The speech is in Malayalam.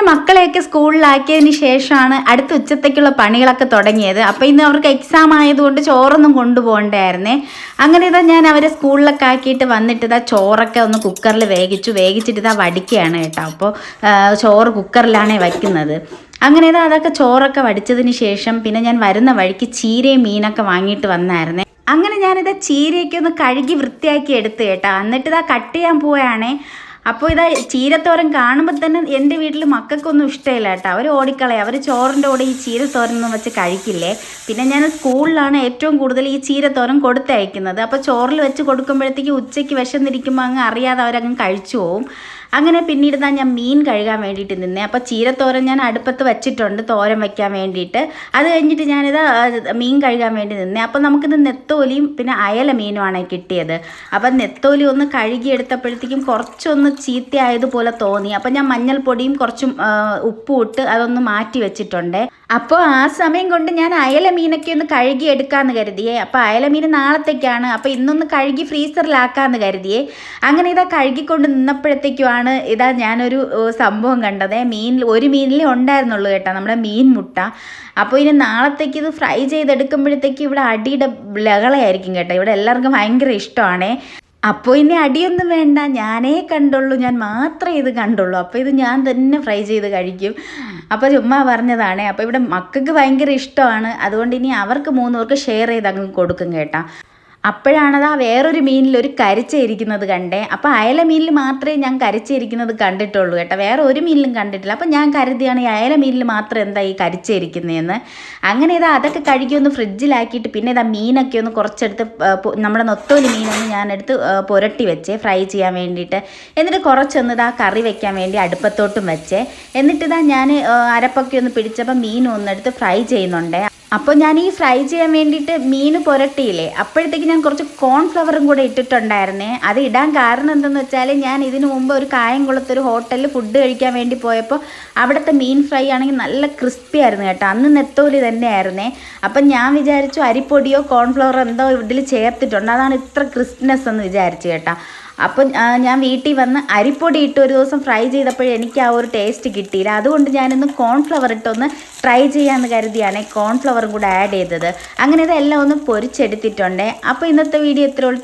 മക്കളെയൊക്കെ സ്കൂളിലാക്കിയതിന് ശേഷമാണ് അടുത്ത ഉച്ചത്തേക്കുള്ള പണികളൊക്കെ തുടങ്ങിയത്. അപ്പോൾ ഇന്ന് അവർക്ക് എക്സാം ആയതുകൊണ്ട് ചോറൊന്നും കൊണ്ടുപോകണ്ടായിരുന്നേ. അങ്ങനെ ഇതാ ഞാൻ അവരെ സ്കൂളിലൊക്കെ ആക്കിയിട്ട് വന്നിട്ട് ഇതാ ചോറൊക്കെ ഒന്ന് കുക്കറിൽ വേവിച്ചിട്ട് ഇതാ വടിക്കുകയാണ് കേട്ടോ. അപ്പോൾ ചോറ് കുക്കറിലാണ് വയ്ക്കുന്നത്. അങ്ങനെ ഇതാ അതൊക്കെ ചോറൊക്കെ വടിച്ചതിന് ശേഷം പിന്നെ ഞാൻ വരുന്ന വഴിക്ക് ചീരയും മീനൊക്കെ വാങ്ങിയിട്ട് വന്നായിരുന്നേ. അങ്ങനെ ഞാനിതാ ചീരയൊക്കെ ഒന്ന് കഴുകി വൃത്തിയാക്കി എടുത്ത് കേട്ടോ. എന്നിട്ട് ഇതാ കട്ട് ചെയ്യാൻ പോവുകയാണേ. അപ്പോൾ ഇതാ ചീരത്തോരൻ കാണുമ്പോൾ തന്നെ എൻ്റെ വീട്ടിൽ മക്കൾക്കൊന്നും ഇഷ്ടമില്ല കേട്ടോ. അവർ ഓടിക്കളയും. അവർ ചോറിൻ്റെ കൂടെ ഈ ചീരത്തോരനൊന്നും വെച്ച് കഴിക്കില്ലേ. പിന്നെ ഞാൻ സ്കൂളിലാണ് ഏറ്റവും കൂടുതൽ ഈ ചീരത്തോരൻ കൊടുത്തയക്കുന്നത്. അപ്പോൾ ചോറിൽ വെച്ച് കൊടുക്കുമ്പോഴത്തേക്ക് ഉച്ചയ്ക്ക് വിശന്നിരിക്കുമ്പോൾ അങ്ങ് അറിയാതെ അവരങ്ങ് കഴിച്ചു പോവും. അങ്ങനെ പിന്നീട് ഞാൻ മീൻ കഴുകാൻ വേണ്ടിയിട്ട് നിന്നേ. അപ്പോൾ ചീരത്തോരൻ ഞാൻ അടുപ്പത്ത് വെച്ചിട്ടുണ്ട് തോരൻ വയ്ക്കാൻ വേണ്ടിയിട്ട്. അത് കഴിഞ്ഞിട്ട് ഞാനിത് മീൻ കഴുകാൻ വേണ്ടി നിന്നേ. അപ്പോൾ നമുക്കിത് നെത്തോലിയും പിന്നെ അയല മീനുമാണ് കിട്ടിയത്. അപ്പം നെത്തോലി ഒന്ന് കഴുകിയെടുത്തപ്പോഴത്തേക്കും കുറച്ചൊന്ന് ചീത്തയായതുപോലെ തോന്നി. അപ്പം ഞാൻ മഞ്ഞൾപ്പൊടിയും കുറച്ചും ഉപ്പും ഇട്ട് അതൊന്ന് മാറ്റി വെച്ചിട്ടുണ്ട്. അപ്പോൾ ആ സമയം കൊണ്ട് ഞാൻ അയല മീനൊക്കെ ഒന്ന് കഴുകി എടുക്കാമെന്ന് കരുതിയേ. അപ്പോൾ അയല മീൻ നാളത്തേക്കാണ്. അപ്പോൾ ഇന്നൊന്ന് കഴുകി ഫ്രീസറിലാക്കാമെന്ന് കരുതിയേ. അങ്ങനെ ഇതാ കഴുകിക്കൊണ്ട് നിന്നപ്പോഴത്തേക്കുമാണ് ഇതാ ഞാനൊരു സംഭവം കണ്ടത്. ഒരു മീനിലേ ഉണ്ടായിരുന്നുള്ളൂ കേട്ടോ, നമ്മുടെ മീൻ മുട്ട. അപ്പോൾ ഇനി നാളത്തേക്ക് ഇത് ഫ്രൈ ചെയ്തെടുക്കുമ്പോഴത്തേക്ക് ഇവിടെ അടിയുടെ ലഹളയായിരിക്കും കേട്ടോ. ഇവിടെ എല്ലാവർക്കും ഭയങ്കര ഇഷ്ടമാണേ. അപ്പോൾ ഇനി അടിയൊന്നും വേണ്ട, ഞാനേ കണ്ടുള്ളൂ, ഞാൻ മാത്രമേ ഇത് കണ്ടുള്ളൂ. അപ്പോൾ ഇത് ഞാൻ തന്നെ ഫ്രൈ ചെയ്ത് കഴിക്കും. അപ്പോൾ ചുമ്മാ പറഞ്ഞതാണേ. അപ്പോൾ ഇവിടെ മക്കൾക്ക് ഭയങ്കര ഇഷ്ടമാണ്. അതുകൊണ്ട് ഇനി അവർക്ക് 3 പേർക്ക് ഷെയർ ചെയ്ത് അങ്ങ് കൊടുക്കും കേട്ടോ. അപ്പോഴാണതാ വേറൊരു മീനിൽ ഒരു കരിച്ച ഇരിക്കുന്നത് കണ്ടേ. അപ്പോൾ അയല മീനിൽ മാത്രമേ ഞാൻ കരിച്ച ഇരിക്കുന്നത് കണ്ടിട്ടുള്ളൂ കേട്ടോ, വേറെ ഒരു മീനിലും കണ്ടിട്ടില്ല. അപ്പോൾ ഞാൻ കരുതിയാണ് ഈ അയല മീനിൽ മാത്രം എന്താ ഈ കരിച്ച ഇരിക്കുന്നതെന്ന്. അങ്ങനെ ഇതാ അതൊക്കെ കഴുകി ഒന്ന് ഫ്രിഡ്ജിലാക്കിയിട്ട് പിന്നെ ഇതാ മീനൊക്കെ ഒന്ന് കുറച്ചെടുത്ത് നമ്മുടെ നൊത്തോലി മീനൊന്ന് ഞാനെടുത്ത് പുരട്ടി വെച്ചേ ഫ്രൈ ചെയ്യാൻ വേണ്ടിയിട്ട്. എന്നിട്ട് കുറച്ചൊന്ന് ഇതാ കറി വെക്കാൻ വേണ്ടി അടുപ്പത്തോട്ടും വെച്ചേ. എന്നിട്ടിതാ ഞാൻ അരപ്പൊക്കെ ഒന്ന് പിടിച്ചപ്പോൾ മീനും ഒന്നെടുത്ത് ഫ്രൈ ചെയ്യുന്നുണ്ടേ. അപ്പോൾ ഞാൻ ഈ ഫ്രൈ ചെയ്യാൻ വേണ്ടിയിട്ട് മീൻ പുരട്ടിയില്ലേ, അപ്പോഴത്തേക്ക് ഞാൻ കുറച്ച് കോൺഫ്ലവറും കൂടെ ഇട്ടിട്ടുണ്ടായിരുന്നേ. അത് ഇടാൻ കാരണം എന്തെന്ന് വെച്ചാൽ ഞാൻ ഇതിനു മുമ്പ് ഒരു കായംകുളത്തൊരു ഹോട്ടലിൽ ഫുഡ് കഴിക്കാൻ വേണ്ടി പോയപ്പോൾ അവിടുത്തെ മീൻ ഫ്രൈ ആണെങ്കിൽ നല്ല ക്രിസ്പി ആയിരുന്നു കേട്ടോ. അന്ന് നെത്തോലി തന്നെയായിരുന്നേ. അപ്പം ഞാൻ വിചാരിച്ചു അരിപ്പൊടിയോ കോൺഫ്ലവറോ എന്തോ ഇതിൽ ചേർത്തിട്ടുണ്ട്, അതാണ് ഇത്ര ക്രിസ്പിനെസ് എന്ന് വിചാരിച്ചു കേട്ടോ. അപ്പം ഞാൻ വീട്ടിൽ വന്ന് അരിപ്പൊടി ഇട്ട് ഒരു ദിവസം ഫ്രൈ ചെയ്തപ്പോഴേ എനിക്ക് ആ ഒരു ടേസ്റ്റ് കിട്ടിയില്ല. അതുകൊണ്ട് ഞാനിന്ന് കോൺഫ്ലവർ ഇട്ടൊന്ന് ട്രൈ ചെയ്യാമെന്ന് കരുതിയാണ് കോൺഫ്ലവറും കൂടെ ആഡ് ചെയ്തത്. അങ്ങനെ ഇതെല്ലാം ഒന്ന് പൊരിച്ചെടുത്തിട്ടുണ്ട്. അപ്പോൾ ഇന്നത്തെ വീഡിയോ ഇത്രയുള്ളൂ.